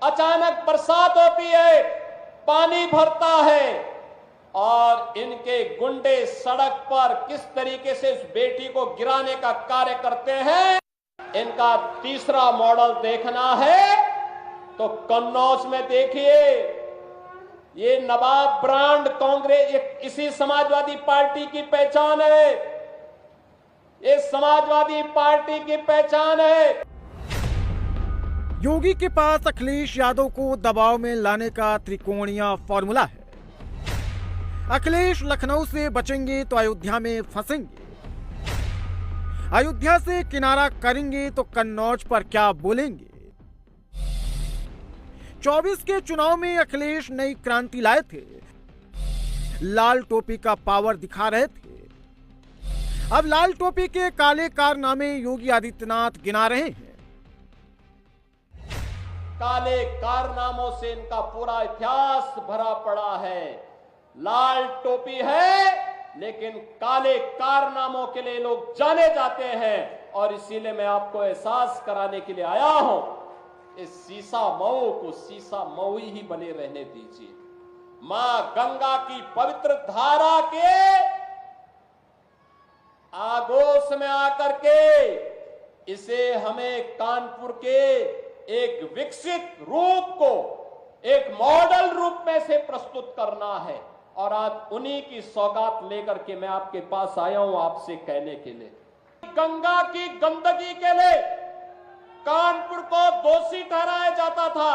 अचानक बरसात होती है, पानी भरता है और इनके गुंडे सड़क पर किस तरीके से इस बेटी को गिराने का कार्य करते हैं। इनका तीसरा मॉडल देखना है तो कन्नौज में देखिए, ये नवाब ब्रांड कांग्रेस इसी समाजवादी पार्टी की पहचान है, ये समाजवादी पार्टी की पहचान है। योगी के पास अखिलेश यादव को दबाव में लाने का त्रिकोणीय फॉर्मूला है। अखिलेश लखनऊ से बचेंगे तो अयोध्या में फंसेंगे, अयोध्या से किनारा करेंगे तो कन्नौज पर क्या बोलेंगे। 24 के चुनाव में अखिलेश नई क्रांति लाए थे, लाल टोपी का पावर दिखा रहे थे। अब लाल टोपी के काले कारनामे योगी आदित्यनाथ गिना रहे हैं। काले कारनामों से इनका पूरा इतिहास भरा पड़ा है। लाल टोपी है लेकिन काले कारनामों के लिए लोग जाने जाते हैं और इसीलिए मैं आपको एहसास कराने के लिए आया हूं, इस सीसा मऊ को सीसा मऊ ही बने रहने दीजिए। मां गंगा की पवित्र धारा के आगोश में आकर के इसे हमें कानपुर के एक विकसित रूप को एक मॉडल रूप में से प्रस्तुत करना है और आज उन्हीं की सौगात लेकर के मैं आपके पास आया हूं आपसे कहने के लिए। गंगा की गंदगी के लिए कानपुर को दोषी ठहराया जाता था,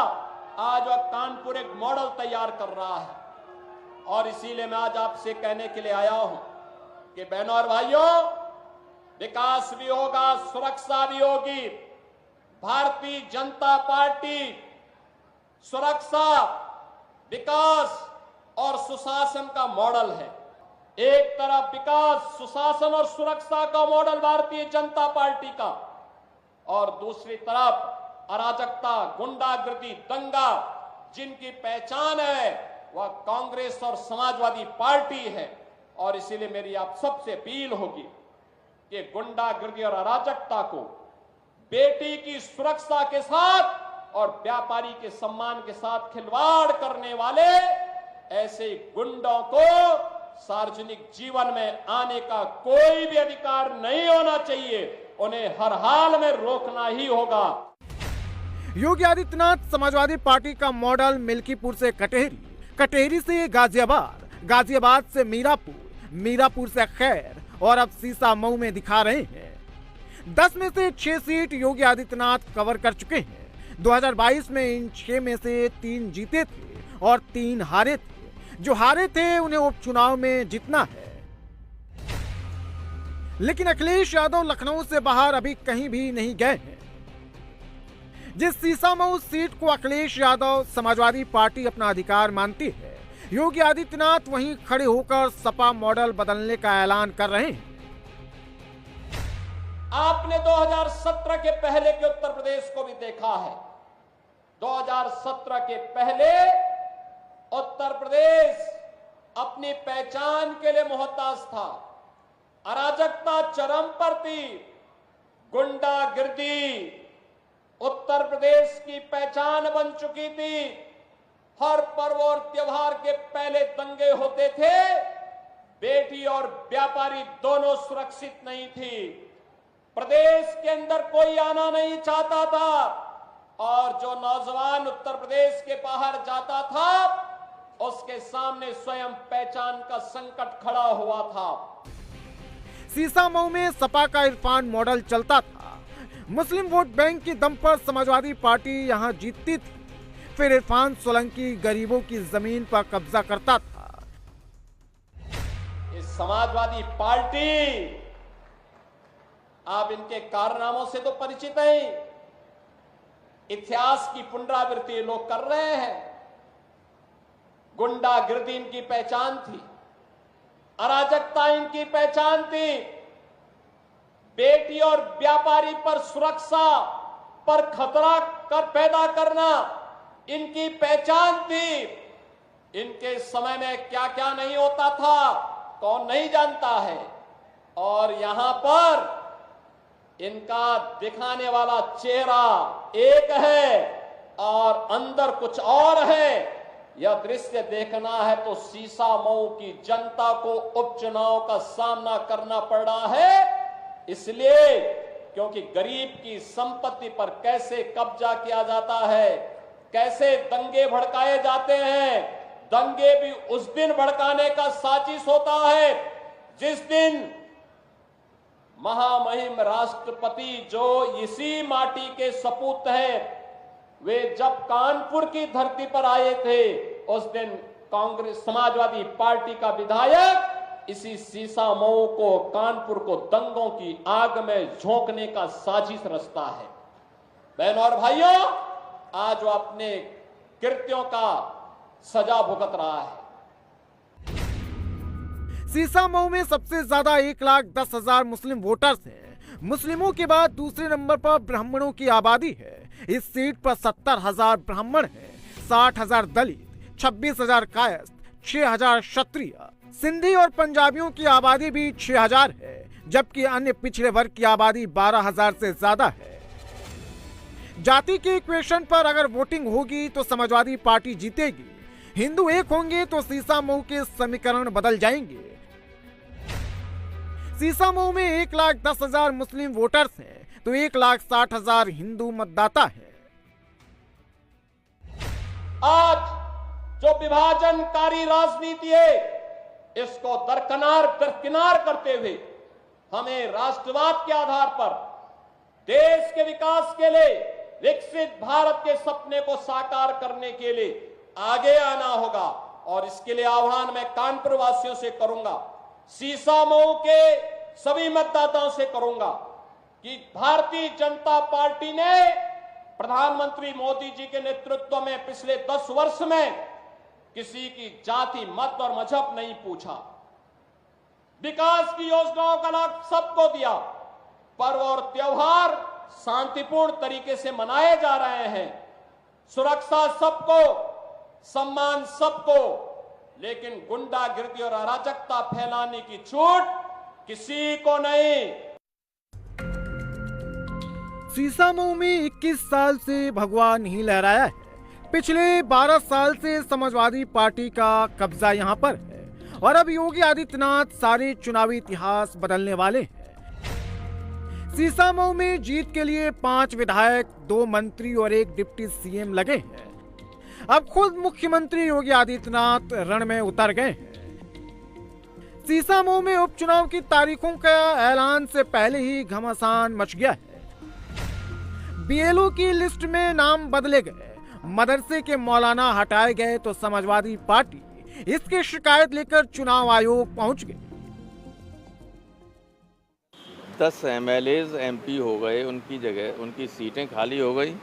आज वह कानपुर एक मॉडल तैयार कर रहा है और इसीलिए मैं आज आपसे कहने के लिए आया हूं कि बहनों और भाइयों, विकास भी होगा, सुरक्षा भी होगी। भारतीय जनता पार्टी सुरक्षा, विकास और सुशासन का मॉडल है। एक तरफ विकास, सुशासन और सुरक्षा का मॉडल भारतीय जनता पार्टी का और दूसरी तरफ अराजकता, गुंडागर्दी, दंगा जिनकी पहचान है वह कांग्रेस और समाजवादी पार्टी है। और इसीलिए मेरी आप सबसे अपील होगी कि गुंडागर्दी और अराजकता को बेटी की सुरक्षा के साथ और व्यापारी के सम्मान के साथ खिलवाड़ करने वाले ऐसे गुंडों को सार्वजनिक जीवन में आने का कोई भी अधिकार नहीं होना चाहिए, उन्हें हर हाल में रोकना ही होगा। योगी आदित्यनाथ समाजवादी पार्टी का मॉडल मिल्कीपुर से कटेहरी, कटेहरी से गाजियाबाद, गाजियाबाद से मीरापुर, मीरापुर से खैर और अब सीसा मऊ में दिखा रहे हैं। 10 में से 6 सीट योगी आदित्यनाथ कवर कर चुके हैं। 2022 में इन 6 में से 3 जीते थे और 3 हारे थे। जो हारे थे उन्हें उपचुनाव में जीतना है। लेकिन अखिलेश यादव लखनऊ से बाहर अभी कहीं भी नहीं गए हैं। जिस सीसा मऊ सीट को अखिलेश यादव समाजवादी पार्टी अपना अधिकार मानती है, योगी आदित्यनाथ वहीं खड़े होकर सपा मॉडल बदलने का ऐलान कर रहे हैं। आपने 2017 के पहले के उत्तर प्रदेश को भी देखा है। 2017 के पहले उत्तर प्रदेश अपनी पहचान के लिए मोहताज था। अराजकता चरम पर थी, गुंडागिर्दी उत्तर प्रदेश की पहचान बन चुकी थी। हर पर्व और त्योहार के पहले दंगे होते थे, बेटी और व्यापारी दोनों सुरक्षित नहीं थी। प्रदेश के अंदर कोई आना नहीं चाहता था और जो नौजवान उत्तर प्रदेश के बाहर जाता था उसके सामने स्वयं पहचान का संकट खड़ा हुआ था। सीसा मऊ में सपा का इरफान मॉडल चलता था। मुस्लिम वोट बैंक के दम पर समाजवादी पार्टी यहां जीतती थी। फिर इरफान सोलंकी गरीबों की जमीन पर कब्जा करता था। इस समाजवादी पार्टी, आप इनके कारनामों से तो परिचित हैं। इतिहास की पुनरावृत्ति लोग कर रहे हैं। गुंडागिर्दी इनकी पहचान थी, अराजकता इनकी पहचान थी, बेटी और व्यापारी पर सुरक्षा पर खतरा कर पैदा करना इनकी पहचान थी। इनके समय में क्या क्या नहीं होता था कौन नहीं जानता है। और यहां पर इनका दिखाने वाला चेहरा एक है और अंदर कुछ और है। यह दृश्य देखना है तो सीसामऊ की जनता को उपचुनाव का सामना करना पड़ रहा है, इसलिए क्योंकि गरीब की संपत्ति पर कैसे कब्जा किया जाता है, कैसे दंगे भड़काए जाते हैं। दंगे भी उस दिन भड़काने का साजिश होता है जिस दिन महामहिम राष्ट्रपति जो इसी माटी के सपूत हैं, वे जब कानपुर की धरती पर आए थे, उस दिन कांग्रेस समाजवादी पार्टी का विधायक इसी सीसामऊ को, कानपुर को दंगों की आग में झोंकने का साजिश रचता है। बहनों और भाइयों, आज वो अपने कृत्यों का सजा भुगत रहा है। सीसामऊ में सबसे ज्यादा 1,10,000 मुस्लिम वोटर्स हैं। मुस्लिमों के बाद दूसरे नंबर पर ब्राह्मणों की आबादी है। इस सीट पर 70,000 ब्राह्मण हैं, 60,000 दलित, 26,000 कायस्थ, 6,000 क्षत्रिय। सिंधी और पंजाबियों की आबादी भी 6,000 है, जबकि अन्य पिछड़े वर्ग की आबादी 12,000 से ज्यादा है। जाति के इक्वेशन पर अगर वोटिंग होगी तो समाजवादी पार्टी जीतेगी। हिंदू एक होंगे तो सीसामऊ के समीकरण बदल जाएंगे। सीसामऊ में 1,10,000 मुस्लिम वोटर्स हैं तो 1,60,000 हिंदू मतदाता हैं। आज जो विभाजनकारी राजनीति है, इसको दरकिनार करते हुए हमें राष्ट्रवाद के आधार पर देश के विकास के लिए, विकसित भारत के सपने को साकार करने के लिए आगे आना होगा। और इसके लिए आह्वान मैं कानपुर वासियों से करूंगा, सीसामऊ के सभी मतदाताओं से करूंगा कि भारतीय जनता पार्टी ने प्रधानमंत्री मोदी जी के नेतृत्व में पिछले 10 वर्ष में किसी की जाति, मत और मजहब नहीं पूछा। विकास की योजनाओं का लाभ सबको दिया। पर्व और त्योहार शांतिपूर्ण तरीके से मनाए जा रहे हैं। सुरक्षा सबको, सम्मान सबको, लेकिन गुंडागिर्दी और अराजकता फैलाने की छूट किसी को नहीं। सीसामऊ में 21 साल से भगवा नहीं लहराया है। पिछले 12 साल से समाजवादी पार्टी का कब्जा यहां पर है और अब योगी आदित्यनाथ सारे चुनावी इतिहास बदलने वाले हैं। सीसामऊ में जीत के लिए 5 विधायक, 2 मंत्री और 1 डिप्टी सीएम लगे हैं। अब खुद मुख्यमंत्री योगी आदित्यनाथ रण में उतर गए हैं। सीसामऊ में उपचुनाव की तारीखों का ऐलान से पहले ही घमासान मच गया है। बीएलओ की लिस्ट में नाम बदले गए, मदरसे के मौलाना हटाए गए तो समाजवादी पार्टी इसकी शिकायत लेकर चुनाव आयोग पहुंच गई। 10 MLAs MP हो गए, उनकी जगह उनकी सीटें खाली हो गई।